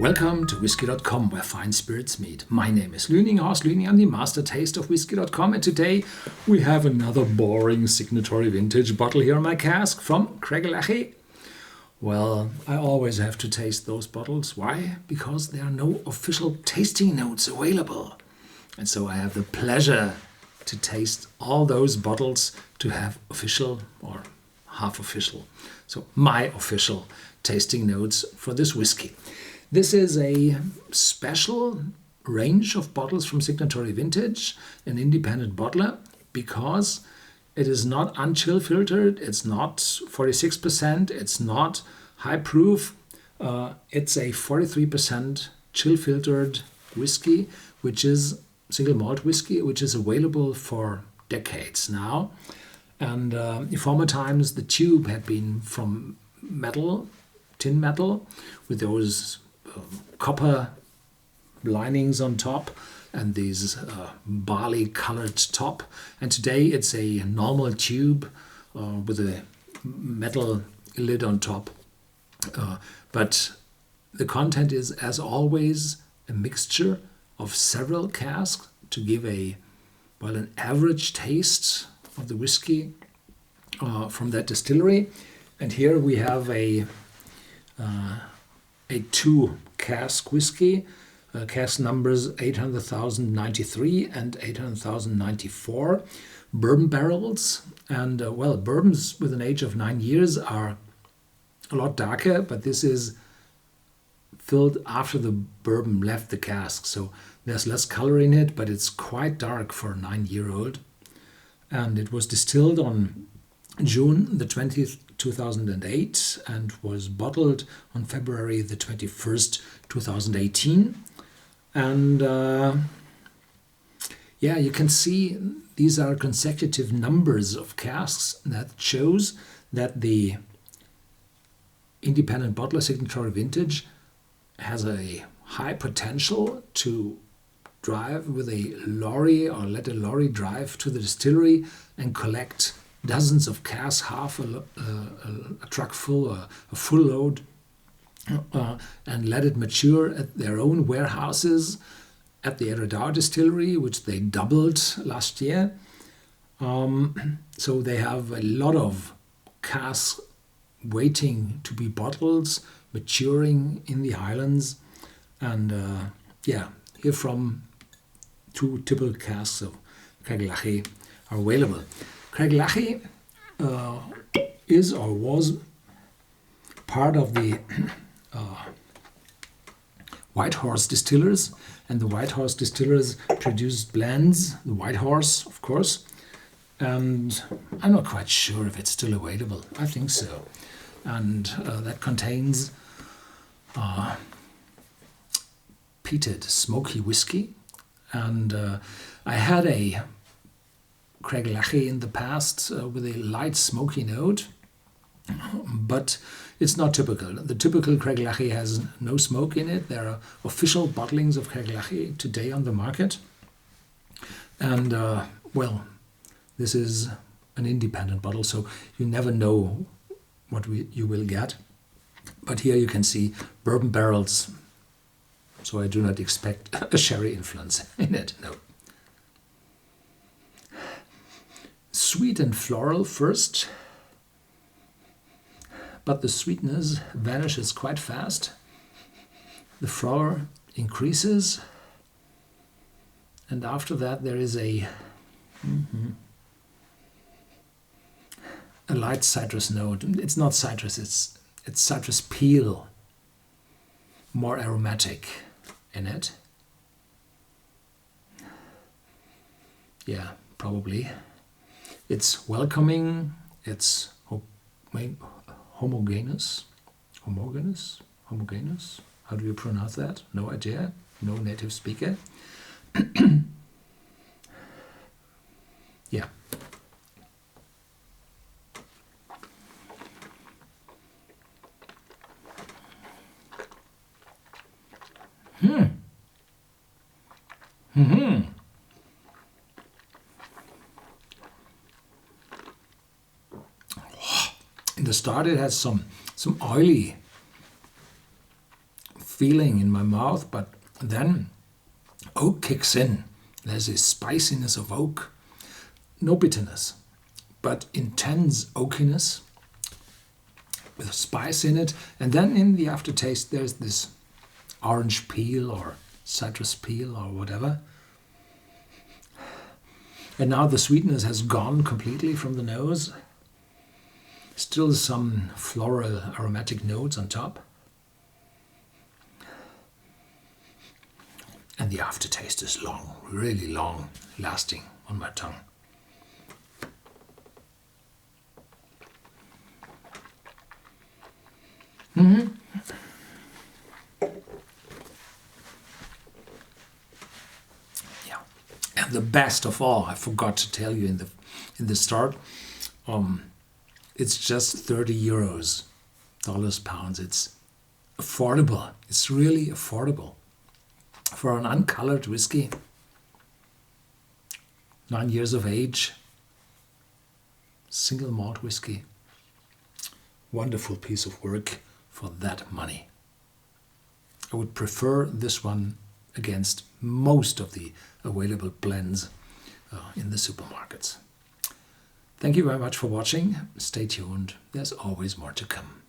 Welcome to Whisky.com, where fine spirits meet. My name is Lyning, Horst Lyning. I'm the master taste of Whisky.com, and today we have another boring Signatory vintage bottle here on my cask from Craigellachie. Well, I always have to taste those bottles. Why? Because there are no official tasting notes available. And so I have the pleasure to taste all those bottles to have official or half official, so my official tasting notes for this whiskey. This is a special range of bottles from Signatory Vintage, an independent bottler, because it is not unchill filtered, it's not 46%, it's not high proof, it's a 43% chill filtered whiskey, which is single malt whiskey, which is available for decades now. And in former times, the tube had been from metal, tin metal, with those copper linings on top and these barley colored top. And today it's a normal tube with a metal lid on top. But the content is, as always, a mixture of several casks to give an average taste of the whiskey from that distillery. And here we have a 2-cask whiskey, cask numbers 800,093 and 800,094, bourbon barrels. And bourbons with an age of 9 years are a lot darker, but this is filled after the bourbon left the cask, so there's less color in it, but it's quite dark for a 9-year-old. And it was distilled on June the 20th, 2008, and was bottled on February the 21st, 2018. And you can see these are consecutive numbers of casks. That shows that the independent bottler Signatory Vintage has a high potential to drive with a lorry or let a lorry drive to the distillery and collect dozens of casks, half a truck full, a full load, and let it mature at their own warehouses at the Eredar distillery, which they doubled last year. So they have a lot of casks waiting to be bottled, maturing in the Highlands. And here from 2 typical casks of Craigellachie are available. Craigellachie is or was part of the White Horse distillers, and the White Horse distillers produced blends, the White Horse, of course, and I'm not quite sure if it's still available. I think so. And that contains peated smoky whiskey. And I had a Craigellachie in the past with a light smoky note, but it's not typical. The typical Craigellachie has no smoke in it. There are official bottlings of Craigellachie today on the market. And this is an independent bottle, so you never know what you will get. But here you can see bourbon barrels, so I do not expect a sherry influence in it, no. Sweet and floral first, but the sweetness vanishes quite fast. The flower increases, and after that there is a light citrus note. It's not citrus, it's citrus peel, more aromatic in it. Yeah, probably. It's welcoming, it's homogeneous. How do you pronounce that? No idea, no native speaker. Yeah. In the start it has some oily feeling in my mouth, but then oak kicks in. There's a spiciness of oak. No bitterness, but intense oakiness with spice in it. And then in the aftertaste, there's this orange peel or citrus peel or whatever. And now the sweetness has gone completely from the nose. Still some floral aromatic notes on top. And the aftertaste is long, really long lasting on my tongue. Yeah. And the best of all, I forgot to tell you in the start, it's just 30 euros, dollars, pounds. It's affordable. It's really affordable. For an uncolored whiskey, 9 years of age, single malt whiskey. Wonderful piece of work for that money. I would prefer this one against most of the available blends in the supermarkets. Thank you very much for watching. Stay tuned. There's always more to come.